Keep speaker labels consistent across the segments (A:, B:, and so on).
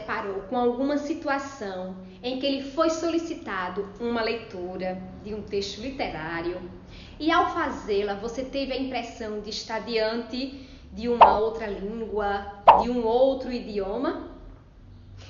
A: deparou com alguma situação em que lhe foi solicitado uma leitura de um texto literário e ao fazê-la você teve a impressão de estar diante de uma outra língua, de um outro idioma?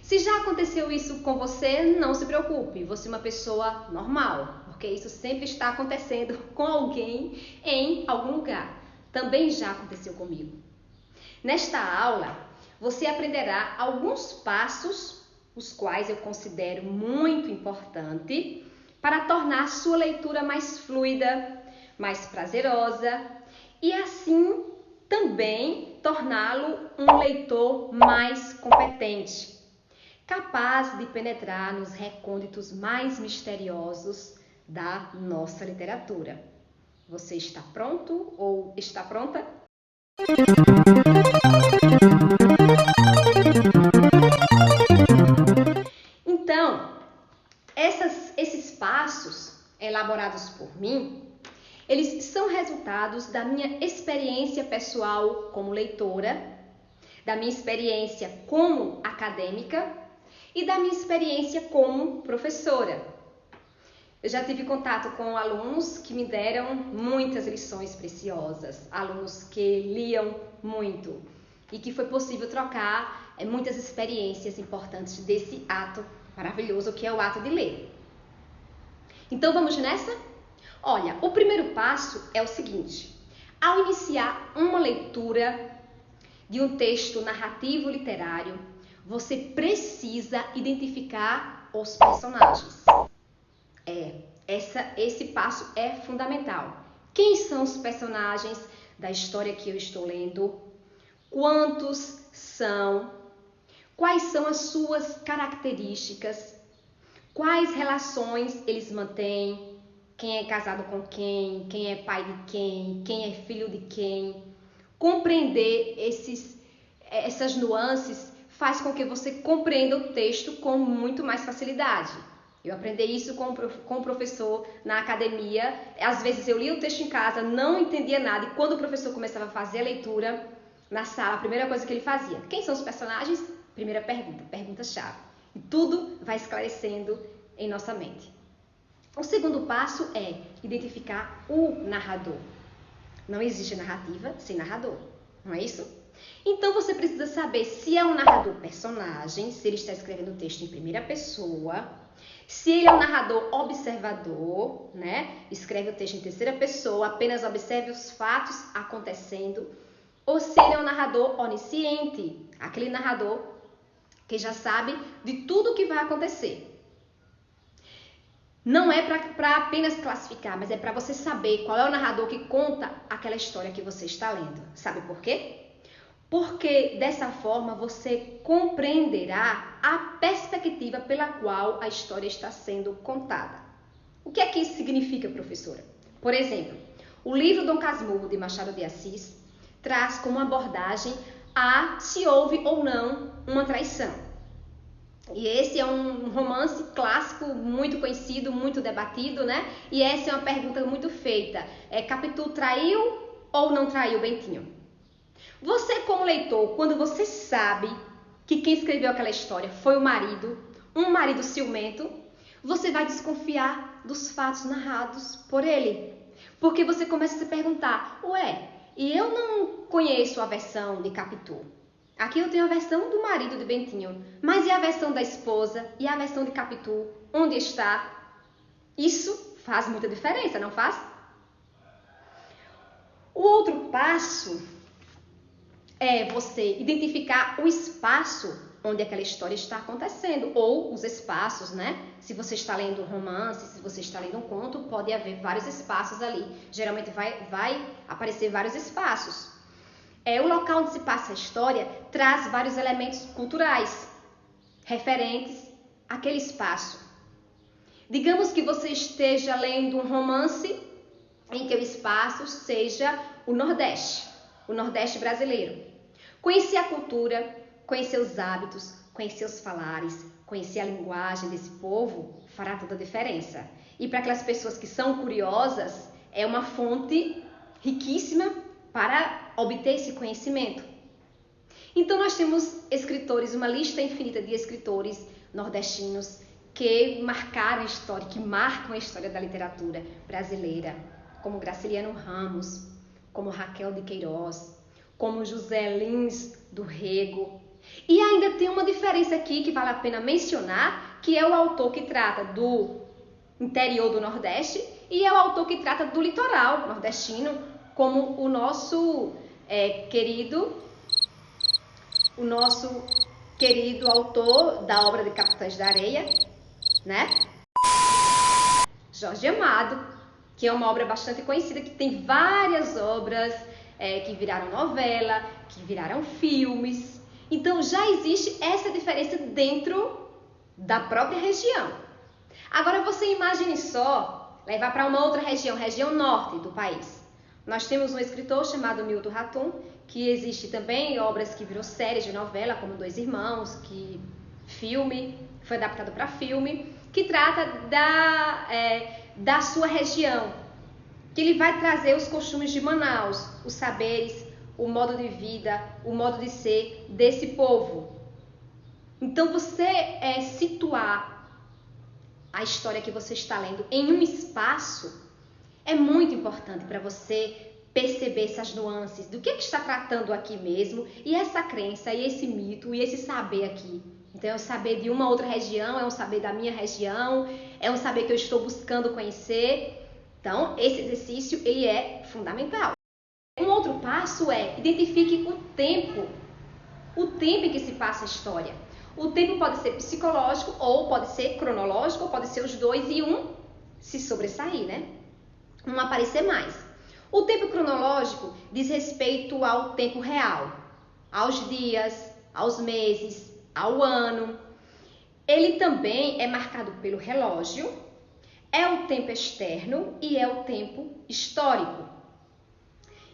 A: Se já aconteceu isso com você, não se preocupe, você é uma pessoa normal, porque isso sempre está acontecendo com alguém em algum lugar. Também já aconteceu comigo. Nesta aula, você aprenderá alguns passos, os quais eu considero muito importante, para tornar sua leitura mais fluida, mais prazerosa e assim também torná-lo um leitor mais competente, capaz de penetrar nos recônditos mais misteriosos da nossa literatura. Você está pronto ou está pronta? Então, esses passos elaborados por mim, eles são resultados da minha experiência pessoal como leitora, da minha experiência como acadêmica e da minha experiência como professora. Eu já tive contato com alunos que me deram muitas lições preciosas, alunos que liam muito e que foi possível trocar muitas experiências importantes desse ato maravilhoso que é o ato de ler. Então vamos nessa? Olha, o primeiro passo é o seguinte: ao iniciar uma leitura de um texto narrativo literário, você precisa identificar os personagens. Esse passo é fundamental. Quem são os personagens da história que eu estou lendo? Quantos são? Quais são as suas características? Quais relações eles mantêm? Quem é casado com quem? Quem é pai de quem? Quem é filho de quem? Compreender essas nuances faz com que você compreenda o texto com muito mais facilidade. Eu aprendi isso com o professor na academia. Às vezes eu lia o texto em casa, não entendia nada, e quando o professor começava a fazer a leitura na sala, a primeira coisa que ele fazia: quem são os personagens? Primeira pergunta, pergunta-chave. E tudo vai esclarecendo em nossa mente. O segundo passo é identificar o narrador. Não existe narrativa sem narrador, não é isso? Então você precisa saber se é um narrador personagem, se ele está escrevendo o texto em primeira pessoa, se ele é um narrador observador, né? Escreve o texto em terceira pessoa, apenas observe os fatos acontecendo, ou se ele é um narrador onisciente, aquele narrador que já sabe de tudo o que vai acontecer. Não é para apenas classificar, mas é para você saber qual é o narrador que conta aquela história que você está lendo. Sabe por quê? Porque dessa forma você compreenderá a perspectiva pela qual a história está sendo contada. O que é que isso significa, professora? Por exemplo, o livro Dom Casmurro, de Machado de Assis, traz como abordagem a se houve ou não uma traição. E esse é um romance clássico, muito conhecido, muito debatido, né? E essa é uma pergunta muito feita. Capitu traiu ou não traiu Bentinho? Você, como leitor, quando você sabe que quem escreveu aquela história foi o marido, um marido ciumento, você vai desconfiar dos fatos narrados por ele. Porque você começa a se perguntar: e eu não conheço a versão de Capitu. Aqui eu tenho a versão do marido de Bentinho, mas e a versão da esposa? E a versão de Capitu? Onde está? Isso faz muita diferença, não faz? O outro passo é você identificar o espaço onde aquela história está acontecendo, ou os espaços, né? Se você está lendo um romance, se você está lendo um conto, pode haver vários espaços ali. Geralmente vai aparecer vários espaços. O local onde se passa a história traz vários elementos culturais referentes àquele espaço. Digamos que você esteja lendo um romance em que o espaço seja o Nordeste brasileiro. Conhecer a cultura, conhecer os hábitos, conhecer os falares, conhecer a linguagem desse povo fará toda a diferença. E para aquelas pessoas que são curiosas, é uma fonte riquíssima para obter esse conhecimento. Então nós temos escritores, uma lista infinita de escritores nordestinos que marcaram a história, que marcam a história da literatura brasileira, como Graciliano Ramos, como Raquel de Queiroz, como José Lins do Rego. E ainda tem uma diferença aqui que vale a pena mencionar, que é o autor que trata do interior do Nordeste e é o autor que trata do litoral nordestino, como o nosso querido autor da obra de Capitães da Areia, né? Jorge Amado, que é uma obra bastante conhecida, que tem várias obras que viraram novela, que viraram filmes. Então já existe essa diferença dentro da própria região. Agora você imagine só levar para uma outra região, região norte do país. Nós temos um escritor chamado Milton Ratum, que existe também obras que virou séries de novela, como Dois Irmãos, que foi adaptado para filme, que trata da sua região, que ele vai trazer os costumes de Manaus, os saberes, o modo de vida, o modo de ser desse povo. Então você situar a história que você está lendo em um espaço é muito importante para você perceber essas nuances do que está tratando aqui mesmo, e essa crença, e esse mito, e esse saber aqui. Então é um saber de uma outra região, é um saber da minha região, é um saber que eu estou buscando conhecer. Então esse exercício ele é fundamental. Um outro passo é identifique o tempo em que se passa a história. O tempo pode ser psicológico, ou pode ser cronológico, ou pode ser os dois e um se sobressair, né? Um aparecer mais. O tempo cronológico diz respeito ao tempo real, aos dias, aos meses, ao ano. Ele também é marcado pelo relógio, é o tempo externo e é o tempo histórico.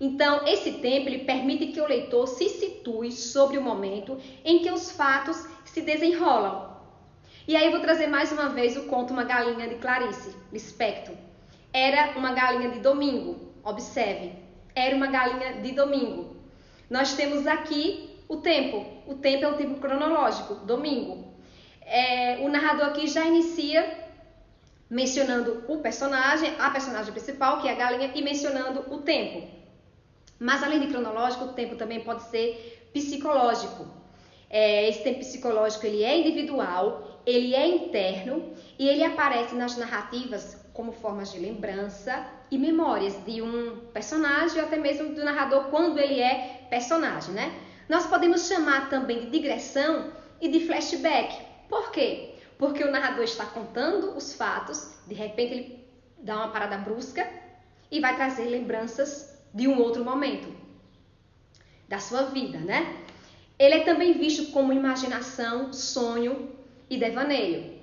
A: Então, esse tempo ele permite que o leitor se situe sobre o momento em que os fatos se desenrolam. E aí eu vou trazer mais uma vez o conto Uma Galinha de Clarice Lispector. Era uma galinha de domingo. Observe, era uma galinha de domingo. Nós temos aqui o tempo. O tempo é um tempo cronológico, domingo. O narrador aqui já inicia mencionando a personagem principal, que é a galinha, e mencionando o tempo. Mas além de cronológico, o tempo também pode ser psicológico. Esse tempo psicológico ele é individual, ele é interno e ele aparece nas narrativas como formas de lembrança e memórias de um personagem ou até mesmo do narrador quando ele é personagem, né? Nós podemos chamar também de digressão e de flashback. Por quê? Porque o narrador está contando os fatos, de repente ele dá uma parada brusca e vai trazer lembranças de um outro momento da sua vida, né? Ele é também visto como imaginação, sonho e devaneio.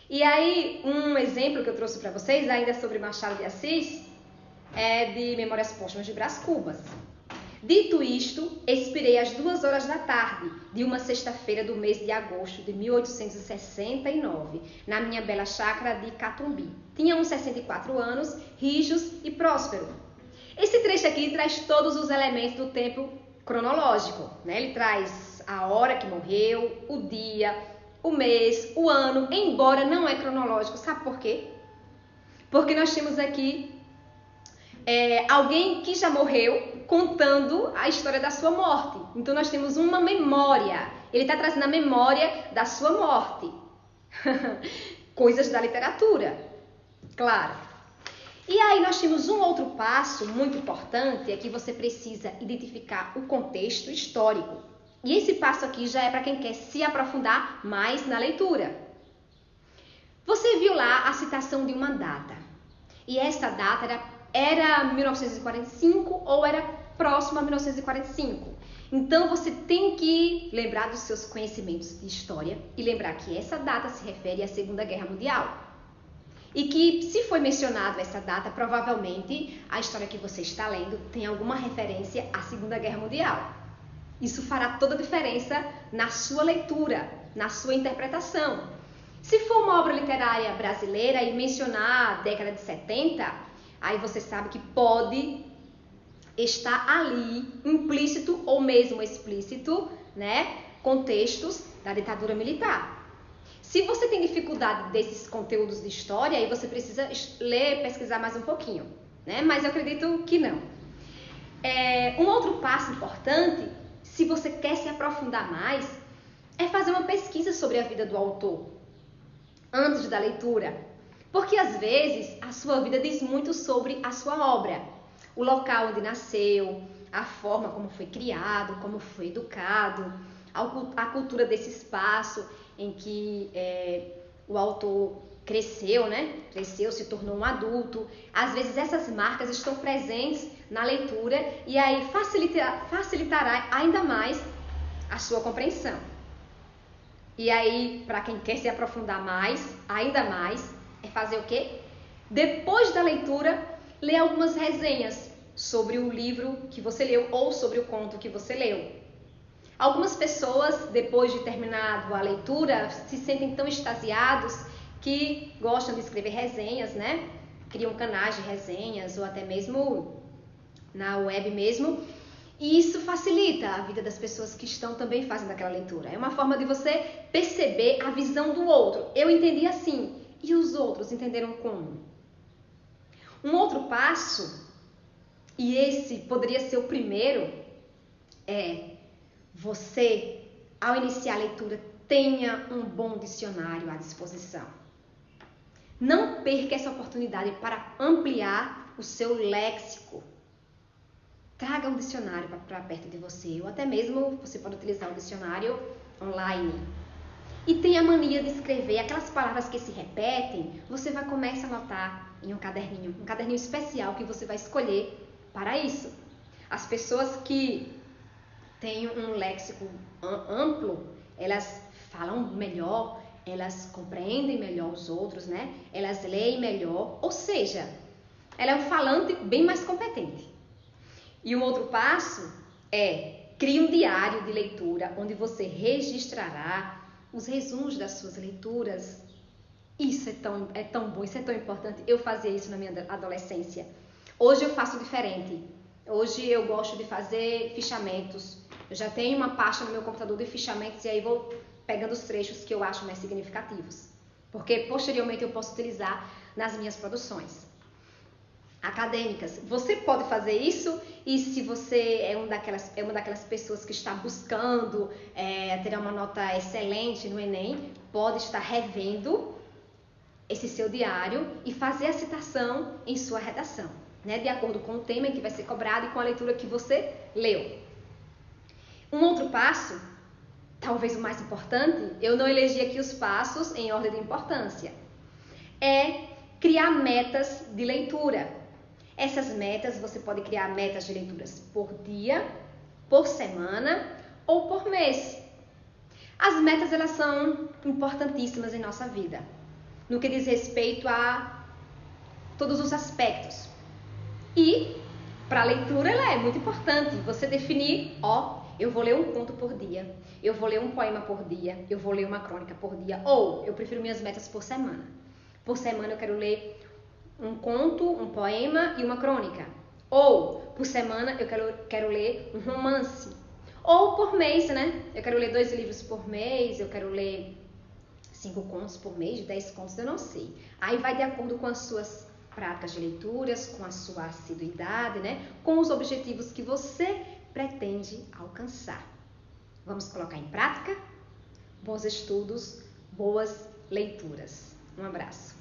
A: E aí, um exemplo que eu trouxe para vocês, ainda sobre Machado de Assis, é de Memórias Póstumas de Brás Cubas. Dito isto, expirei às 2 horas da tarde de uma sexta-feira do mês de agosto de 1869, na minha bela chácara de Catumbi. Tinha uns 64 anos, rijos e próspero. Esse trecho aqui traz todos os elementos do tempo cronológico, né? Ele traz a hora que morreu, o dia, o mês, o ano, embora não é cronológico. Sabe por quê? Porque nós temos aqui alguém que já morreu contando a história da sua morte. Então nós temos uma memória. Ele está trazendo a memória da sua morte. Coisas da literatura, claro. E aí nós temos um outro passo muito importante, é que você precisa identificar o contexto histórico. E esse passo aqui já é para quem quer se aprofundar mais na leitura. Você viu lá a citação de uma data. E essa data era 1945 ou era próximo a 1945. Então você tem que lembrar dos seus conhecimentos de história e lembrar que essa data se refere à Segunda Guerra Mundial. E que, se foi mencionado essa data, provavelmente a história que você está lendo tem alguma referência à Segunda Guerra Mundial. Isso fará toda a diferença na sua leitura, na sua interpretação. Se for uma obra literária brasileira e mencionar a década de 70, aí você sabe que pode está ali, implícito ou mesmo explícito, né, contextos da ditadura militar. Se você tem dificuldade desses conteúdos de história, aí você precisa ler, pesquisar mais um pouquinho, né? Mas eu acredito que não. Um outro passo importante, se você quer se aprofundar mais, é fazer uma pesquisa sobre a vida do autor, antes da leitura. Porque às vezes a sua vida diz muito sobre a sua obra. O local onde nasceu, a forma como foi criado, como foi educado, a cultura desse espaço em que o autor cresceu, né? Cresceu, se tornou um adulto. Às vezes essas marcas estão presentes na leitura e aí facilitará ainda mais a sua compreensão. E aí, para quem quer se aprofundar mais, ainda mais, é fazer o quê? Depois da leitura, ler algumas resenhas sobre o livro que você leu ou sobre o conto que você leu. Algumas pessoas, depois de terminado a leitura, se sentem tão extasiados que gostam de escrever resenhas, né? Criam canais de resenhas ou até mesmo na web mesmo. E isso facilita a vida das pessoas que estão também fazendo aquela leitura. É uma forma de você perceber a visão do outro. Eu entendi assim, e os outros entenderam como? Um outro passo, e esse poderia ser o primeiro, é você, ao iniciar a leitura, tenha um bom dicionário à disposição. Não perca essa oportunidade para ampliar o seu léxico. Traga um dicionário para perto de você, ou até mesmo você pode utilizar o dicionário online. E tenha a mania de escrever aquelas palavras que se repetem, você vai começar a anotar em um caderninho especial que você vai escolher para isso. As pessoas que têm um léxico amplo, elas falam melhor, elas compreendem melhor os outros, né? Elas leem melhor, ou seja, ela é um falante bem mais competente. E um outro passo é crie um diário de leitura onde você registrará os resumos das suas leituras. Isso é tão bom, isso é tão importante. Eu fazia isso na minha adolescência. Hoje eu faço diferente. Hoje eu gosto de fazer fichamentos. Eu já tenho uma pasta no meu computador de fichamentos e aí vou pegando os trechos que eu acho mais significativos. Porque posteriormente eu posso utilizar nas minhas produções acadêmicas. Você pode fazer isso e se você é uma daquelas pessoas que está buscando ter uma nota excelente no Enem, pode estar revendo esse seu diário e fazer a citação em sua redação, né? De acordo com o tema que vai ser cobrado e com a leitura que você leu. Um outro passo, talvez o mais importante, eu não elegi aqui os passos em ordem de importância, é criar metas de leitura. Essas metas, você pode criar metas de leituras por dia, por semana ou por mês. As metas, elas são importantíssimas em nossa vida, no que diz respeito a todos os aspectos. E, para a leitura, ela é muito importante. Você definir, eu vou ler um conto por dia, eu vou ler um poema por dia, eu vou ler uma crônica por dia, ou eu prefiro minhas metas por semana. Por semana eu quero ler um conto, um poema e uma crônica. Ou, por semana, eu quero ler um romance. Ou por mês, né? Eu quero ler 2 livros por mês, eu quero ler 5 contos por mês, 10 contos, eu não sei. Aí vai de acordo com as suas práticas de leituras, com a sua assiduidade, né? Com os objetivos que você pretende alcançar. Vamos colocar em prática? Bons estudos, boas leituras. Um abraço.